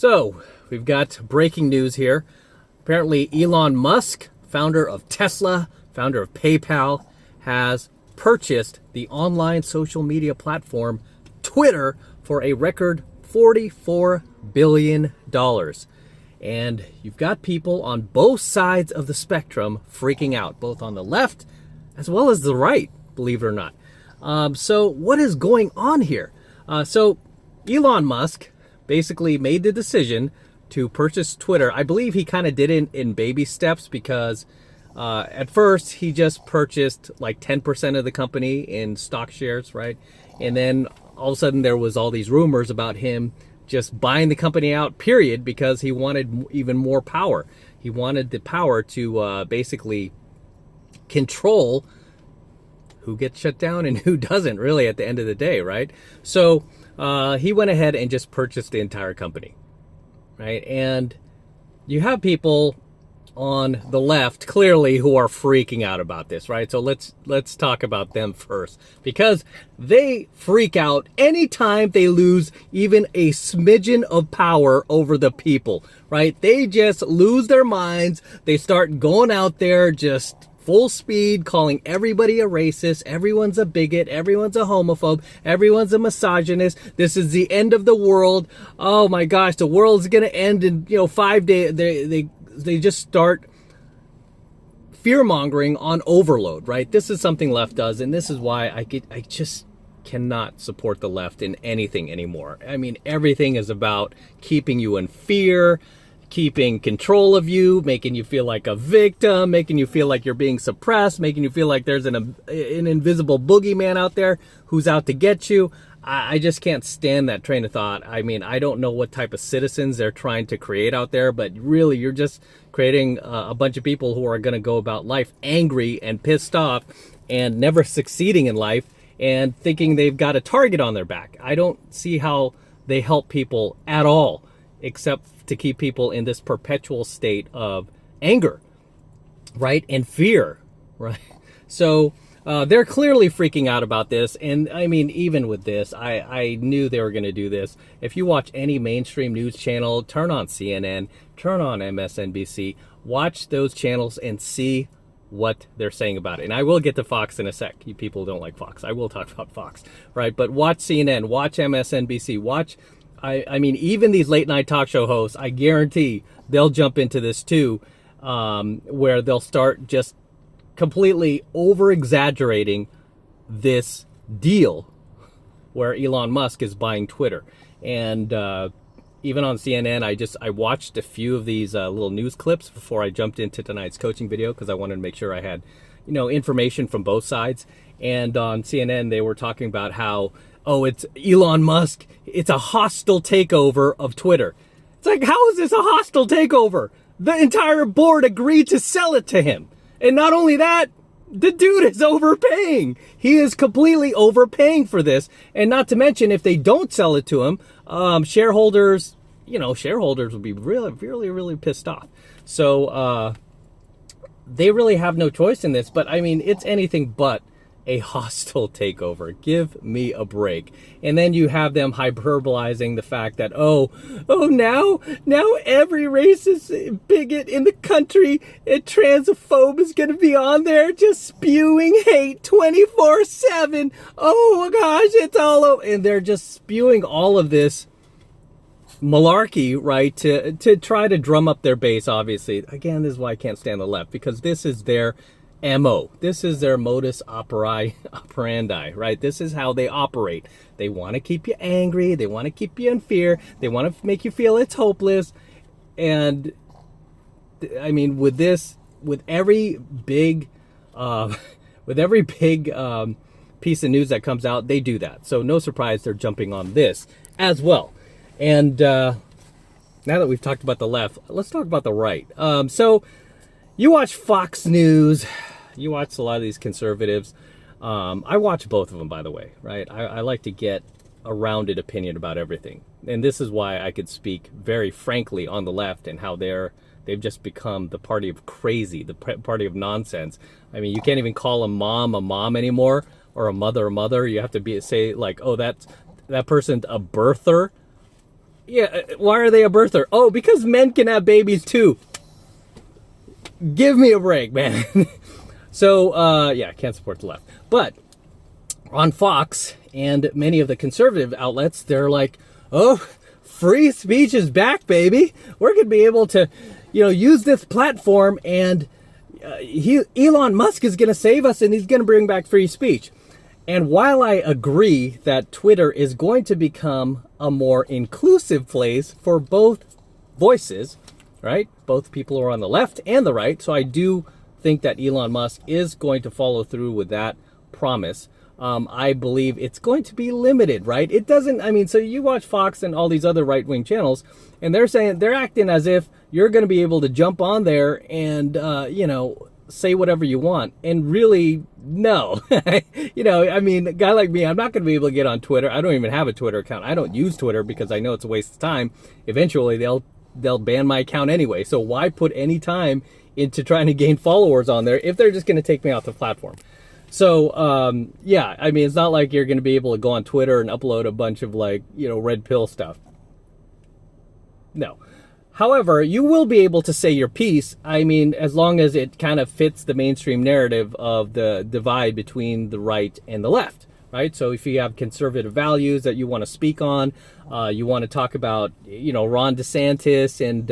So, we've got breaking news here. Apparently, Elon Musk, founder of Tesla, founder of PayPal, has purchased the online social media platform Twitter for a record $44 billion. And you've got people on both sides of the spectrum freaking out, both on the left as well as the right, believe it or not. So what is going on here? So Elon Musk basically made the decision to purchase Twitter. I believe he kind of did it in baby steps because at first he just purchased like 10% of the company in stock shares, right? And then all of a sudden there was all these rumors about him just buying the company out, period, because he wanted even more power. He wanted the power to basically control who gets shut down and who doesn't, really, at the end of the day, right? So he went ahead and just purchased the entire company, right? And you have people on the left, clearly, who are freaking out about this, right? So let's talk about them first, because they freak out anytime they lose even a smidgen of power over the people, right? They just lose their minds. They start going out there just full speed, calling everybody a racist, everyone's a bigot, everyone's a homophobe, everyone's a misogynist. This is the end of the world. Oh my gosh, the world's gonna end in 5 days. They just start fear-mongering on overload, right? This is something left does, and this is why I just cannot support the left in anything anymore. I mean, everything is about keeping you in fear, keeping control of you, making you feel like a victim, making you feel like you're being suppressed, making you feel like there's an invisible boogeyman out there who's out to get you. I just can't stand that train of thought. I mean, I don't know what type of citizens they're trying to create out there, but really you're just creating a bunch of people who are going to go about life angry and pissed off and never succeeding in life and thinking they've got a target on their back. I don't see how they help people at all, except to keep people in this perpetual state of anger, right? And fear, right? So they're clearly freaking out about this. And I mean, even with this, I knew they were going to do this. If you watch any mainstream news channel, turn on CNN, turn on MSNBC, watch those channels and see what they're saying about it. And I will get to Fox in a sec. You people don't like Fox. I will talk about Fox, right? But watch CNN, watch MSNBC, watch... I mean, even these late night talk show hosts, I guarantee they'll jump into this too, where they'll start just completely over exaggerating this deal where Elon Musk is buying Twitter. And even on CNN, I watched a few of these little news clips before I jumped into tonight's coaching video, because I wanted to make sure I had, information from both sides. And on CNN, they were talking about how, oh, it's Elon Musk, it's a hostile takeover of Twitter. It's like, how is this a hostile takeover? The entire board agreed to sell it to him. And not only that, the dude is overpaying. He is completely overpaying for this. And not to mention, if they don't sell it to him, shareholders will be really, really, really pissed off. So they really have no choice in this. But I mean, it's anything but a hostile takeover. Give me a break. And then you have them hyperbolizing the fact that, now every racist bigot in the country and transphobe is going to be on there just spewing hate 24/7. Oh my gosh, it's all over. And they're just spewing all of this malarkey, right, to try to drum up their base, obviously. Again, this is why I can't stand the left, because this is their MO. This is their modus operandi, right? This is how they operate. They want to keep you angry. They want to keep you in fear. They want to make you feel it's hopeless. And I mean, with every big piece of news that comes out, they do that. So no surprise they're jumping on this as well. And now that we've talked about the left, let's talk about the right. So you watch Fox News, you watch a lot of these conservatives. I watch both of them, by the way, right? I like to get a rounded opinion about everything. And this is why I could speak very frankly on the left and how they've just become the party of crazy, the party of nonsense. I mean, you can't even call a mom anymore, or a mother. You have to say like, oh, that person's a birther. Yeah, why are they a birther? Oh, because men can have babies too. Give me a break, man. So, yeah, can't support the left. But on Fox and many of the conservative outlets, they're like, oh, free speech is back, baby. We're going to be able to, use this platform, and Elon Musk is going to save us, and he's going to bring back free speech. And while I agree that Twitter is going to become a more inclusive place for both voices, right? Both people are on the left and the right. So I do think that Elon Musk is going to follow through with that promise. I believe it's going to be limited, right? It doesn't, so you watch Fox and all these other right-wing channels, and they're acting as if you're going to be able to jump on there and, say whatever you want. And really, no. A guy like me, I'm not going to be able to get on Twitter. I don't even have a Twitter account. I don't use Twitter because I know it's a waste of time. Eventually, they'll ban my account anyway. So why put any time into trying to gain followers on there if they're just going to take me off the platform? So, it's not like you're going to be able to go on Twitter and upload a bunch of red pill stuff. No. However, you will be able to say your piece, as long as it kind of fits the mainstream narrative of the divide between the right and the left, right? So if you have conservative values that you want to speak on, you want to talk about, Ron DeSantis and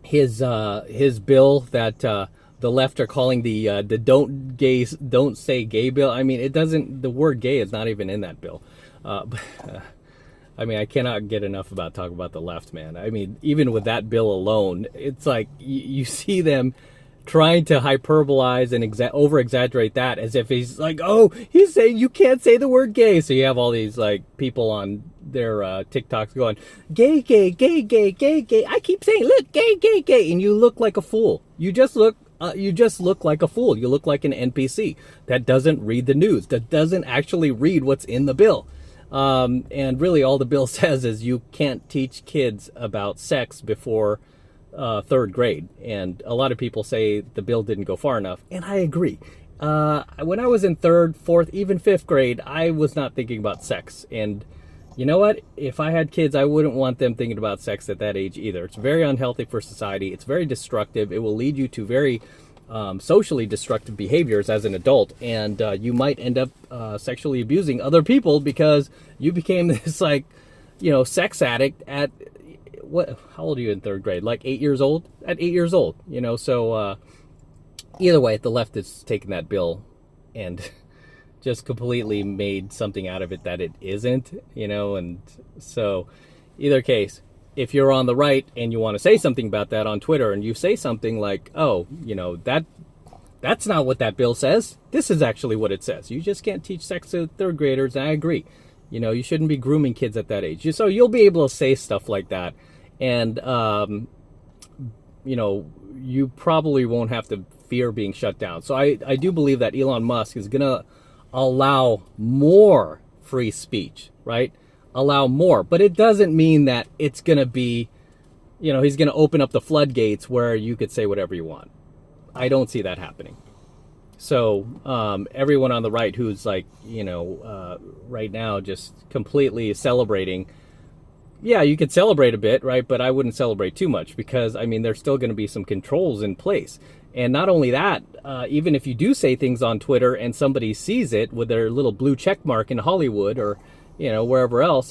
his bill that the left are calling the don't say gay bill. The word gay is not even in that bill. I cannot get enough about talking about the left, man. Even with that bill alone, it's like you see them trying to hyperbolize and over-exaggerate that as if he's like, oh, he's saying you can't say the word gay. So you have all these people on their TikToks going, gay, gay, gay, gay, gay, gay. I keep saying, look, gay, gay, gay. And you look like a fool. You just look like a fool. You look like an NPC that doesn't read the news, that doesn't actually read what's in the bill. And really all the bill says is you can't teach kids about sex before third grade. And a lot of people say the bill didn't go far enough. And I agree. When I was in third, fourth, even fifth grade, I was not thinking about sex. And you know what? If I had kids, I wouldn't want them thinking about sex at that age either. It's very unhealthy for society. It's very destructive. It will lead you to very socially destructive behaviors as an adult, and you might end up sexually abusing other people because you became this sex addict at how old are you in third grade? Like 8 years old? At 8 years old, so either way, the left is taking that bill and just completely made something out of it that it isn't, and so either case, if you're on the right and you want to say something about that on Twitter and you say something like, oh, that's not what that bill says. This is actually what it says. You just can't teach sex to third graders. And I agree. You shouldn't be grooming kids at that age. So you'll be able to say stuff like that. And, you probably won't have to fear being shut down. So I do believe that Elon Musk is going to allow more free speech, right? Allow more, but it doesn't mean that it's going to be, he's going to open up the floodgates where you could say whatever you want. I don't see that happening. So everyone on the right who's right now just completely celebrating, yeah, you could celebrate a bit, right? But I wouldn't celebrate too much because, there's still going to be some controls in place. And not only that, even if you do say things on Twitter and somebody sees it with their little blue check mark in Hollywood or wherever else,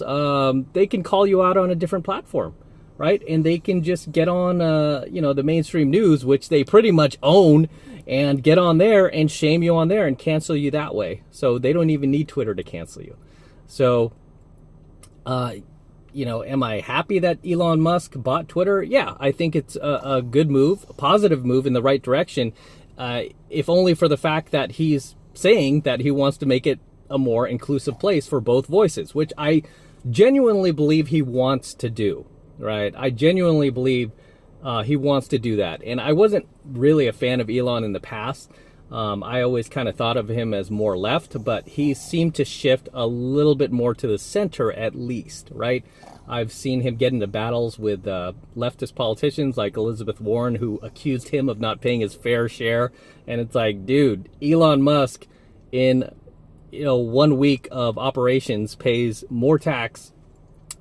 they can call you out on a different platform, right? And they can just get on, the mainstream news, which they pretty much own, and get on there and shame you on there and cancel you that way. So they don't even need Twitter to cancel you. So, am I happy that Elon Musk bought Twitter? Yeah, I think it's a good move, a positive move in the right direction, if only for the fact that he's saying that he wants to make it a more inclusive place for both voices, which I genuinely believe he wants to do, right? I genuinely believe he wants to do that. And I wasn't really a fan of Elon in the past. I always kind of thought of him as more left, but he seemed to shift a little bit more to the center at least, right? I've seen him get into battles with leftist politicians like Elizabeth Warren, who accused him of not paying his fair share. And it's like, dude, Elon Musk in 1 week of operations pays more tax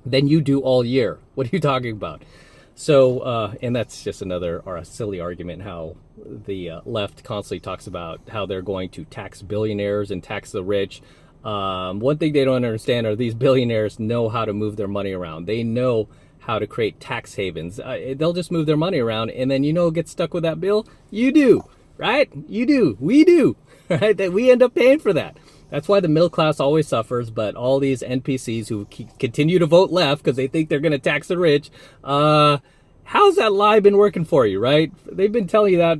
than you do all year. What are you talking about? So, and that's just another or a silly argument how the left constantly talks about how they're going to tax billionaires and tax the rich. One thing they don't understand are these billionaires know how to move their money around. They know how to create tax havens. They'll just move their money around, and then get stuck with that bill. You do, right? You do. We do, right? That we end up paying for that. That's why the middle class always suffers, but all these NPCs who continue to vote left because they think they're going to tax the rich, how's that lie been working for you, right? They've been telling you that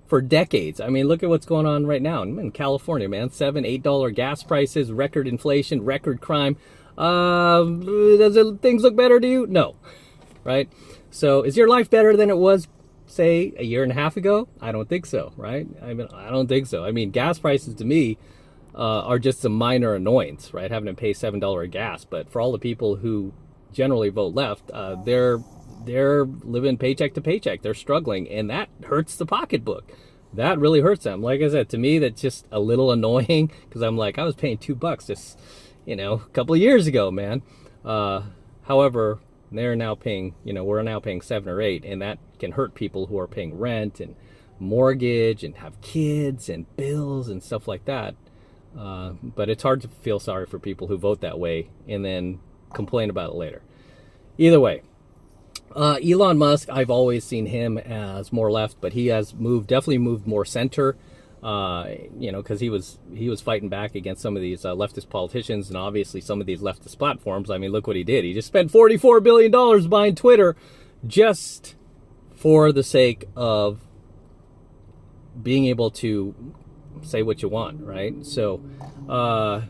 for decades. I mean, look at what's going on right now in California, man. $7, $8 gas prices, record inflation, record crime. Does things look better to you? No, right? So is your life better than it was, say, a year and a half ago? I don't think so, right? I don't think so. I mean, gas prices to me are just a minor annoyance, right? Having to pay $7 a gas. But for all the people who generally vote left, they're living paycheck to paycheck. They're struggling, and that hurts the pocketbook. That really hurts them. Like I said, to me, that's just a little annoying because I'm like, I was paying $2 just, a couple of years ago, man. However, they're now paying, we're now paying 7 or 8, and that can hurt people who are paying rent and mortgage and have kids and bills and stuff like that. But it's hard to feel sorry for people who vote that way and then complain about it later. Either way, Elon Musk, I've always seen him as more left, but he has definitely moved more center. Because he was fighting back against some of these leftist politicians and obviously some of these leftist platforms. I mean, look what he did. He just spent $44 billion buying Twitter just for the sake of being able to say what you want, right? So, and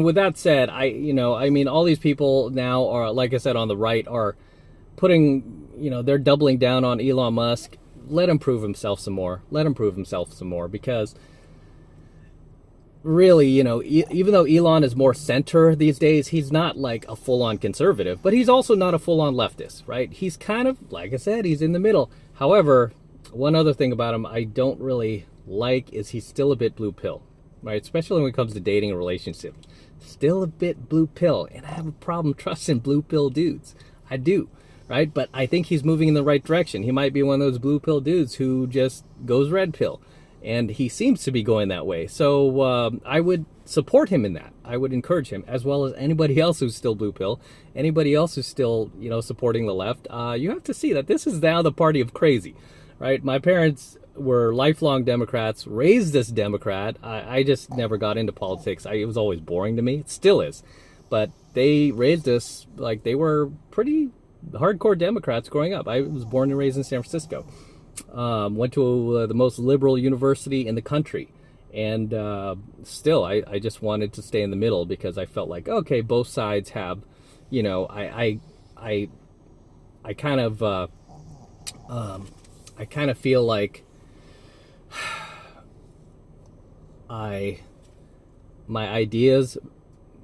with that said, all these people now are, like I said, on the right are putting, they're doubling down on Elon Musk. Let him prove himself some more. Because really, even though Elon is more center these days, he's not like a full-on conservative, but he's also not a full-on leftist, right? He's kind of, like I said, he's in the middle. However, one other thing about him I don't really like is he's still a bit blue pill, right? Especially when it comes to dating and relationships. Still a bit blue pill, and I have a problem trusting blue pill dudes. I do. Right? But I think he's moving in the right direction. He might be one of those blue pill dudes who just goes red pill. And he seems to be going that way. So I would support him in that. I would encourage him, as well as anybody else who's still blue pill. Anybody else who's still, supporting the left. You have to see that this is now the party of crazy. Right? My parents were lifelong Democrats, raised as Democrat. I just never got into politics. It was always boring to me. It still is. But they raised us like they were pretty hardcore Democrats growing up. I was born and raised in San Francisco. Went to the most liberal university in the country. And still, I just wanted to stay in the middle because I felt like, okay, both sides have, I kind of feel like my ideas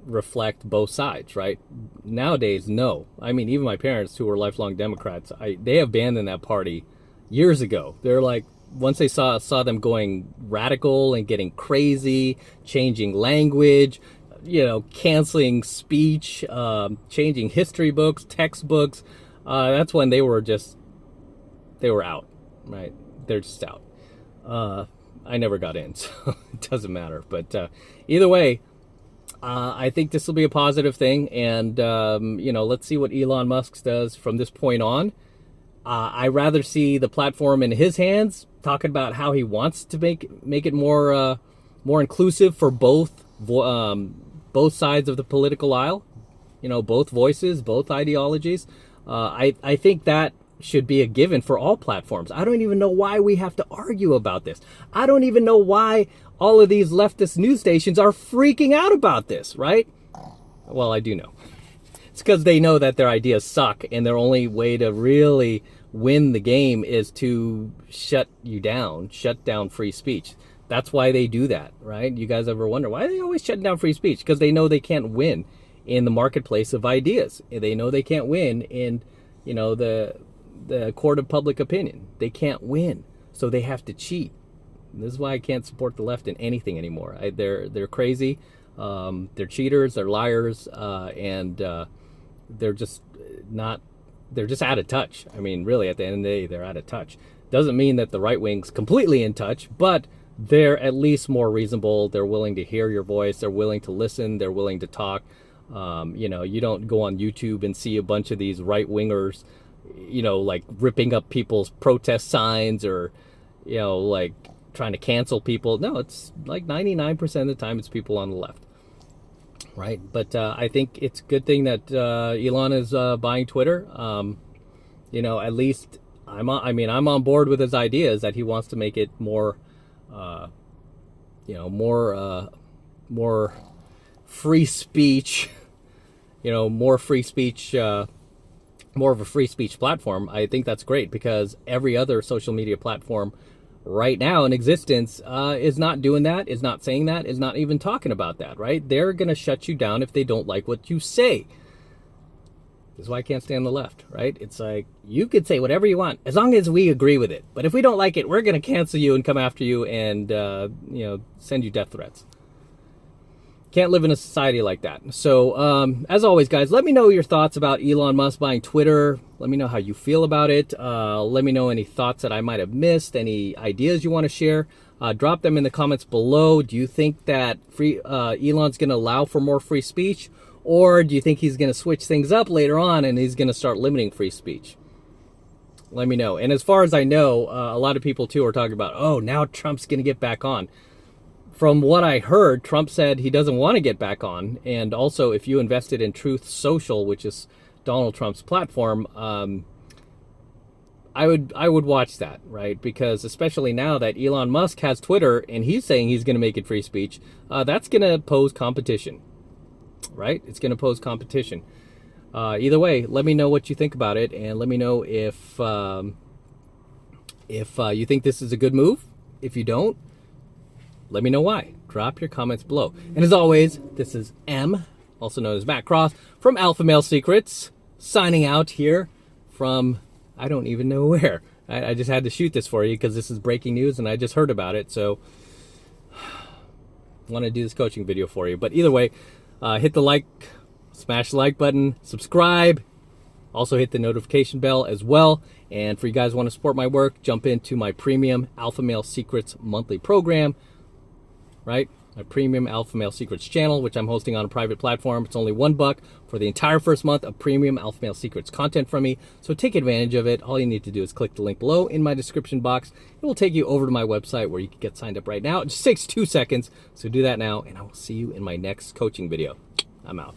reflect both sides, right? Nowadays, no. I mean, even my parents, who were lifelong Democrats, they abandoned that party years ago. They're like, once they saw them going radical and getting crazy, changing language, canceling speech, changing history books, textbooks, that's when they were out, right? They're just out. I never got in, so it doesn't matter. But either way, I think this will be a positive thing, and let's see what Elon Musk does from this point on. I rather see the platform in his hands, talking about how he wants to make it more inclusive for both sides of the political aisle. Both voices, both ideologies. I think that should be a given for all platforms. I don't even know why we have to argue about this. I don't even know why all of these leftist news stations are freaking out about this, right? Well, I do know. It's because they know that their ideas suck, and their only way to really win the game is to shut down free speech. That's why they do that, right? You guys ever wonder why they always shut down free speech? Because they know they can't win in the marketplace of ideas. They know they can't win in, the court of public opinion. They can't win, so they have to cheat. This is why I can't support the left in anything anymore. They're crazy. They're cheaters, they're liars, and they're just they're just out of touch. I mean, really, at the end of the day, they're out of touch. Doesn't mean that the right wing's completely in touch, but they're at least more reasonable. They're willing to hear your voice. They're willing to listen. They're willing to talk. You know, you don't go on YouTube and see a bunch of these right wingers, you know, like ripping up people's protest signs or, you know, like trying to cancel people. No, it's like 99% of the time it's people on the left. Right. But I think it's a good thing that Elon is buying Twitter. You know, at least I'm on board with his ideas that he wants to make it more, you know, more free speech, you know, more free speech, more of a free speech platform. I think that's great because every other social media platform right now in existence is not doing that, is not saying that, is not even talking about that, right? They're going to shut you down if they don't like what you say. This is why I can't stand the left, right? It's like, you could say whatever you want as long as we agree with it. But if we don't like it, we're going to cancel you and come after you and, you know, send you death threats. Can't live in a society like that. So, as always, guys, let me know your thoughts about Elon Musk buying Twitter. Let me know how you feel about it. Let me know any thoughts that I might have missed, any ideas you want to share. Drop them in the comments below. Do you think that Elon's going to allow for more free speech? Or do you think he's going to switch things up later on and he's going to start limiting free speech? Let me know. And as far as I know, a lot of people, too, are talking about, oh, now Trump's going to get back on. From what I heard, Trump said he doesn't want to get back on. And also, if you invested in Truth Social, which is Donald Trump's platform, I would watch that, right? Because especially now that Elon Musk has Twitter and he's saying he's going to make it free speech, that's going to pose competition, right? It's going to pose competition. Either way, let me know what you think about it, and let me know if you think this is a good move. If you don't, let me know why. Drop your comments below. And as always, this is M, also known as Matt Cross, from AlphaMaleSecrets, signing out here from, I don't even know where. I just had to shoot this for you because this is breaking news and I just heard about it. So, I want to do this coaching video for you. But either way, hit the like, smash the like button, subscribe. Also hit the notification bell as well. And for you guys who want to support my work, jump into my premium AlphaMaleSecrets monthly program. Right? My premium AlphaMaleSecrets channel, which I'm hosting on a private platform. It's only $1 for the entire first month of premium AlphaMaleSecrets content from me. So take advantage of it. All you need to do is click the link below in my description box. It will take you over to my website where you can get signed up right now. It just takes 2 seconds. So do that now, and I will see you in my next coaching video. I'm out.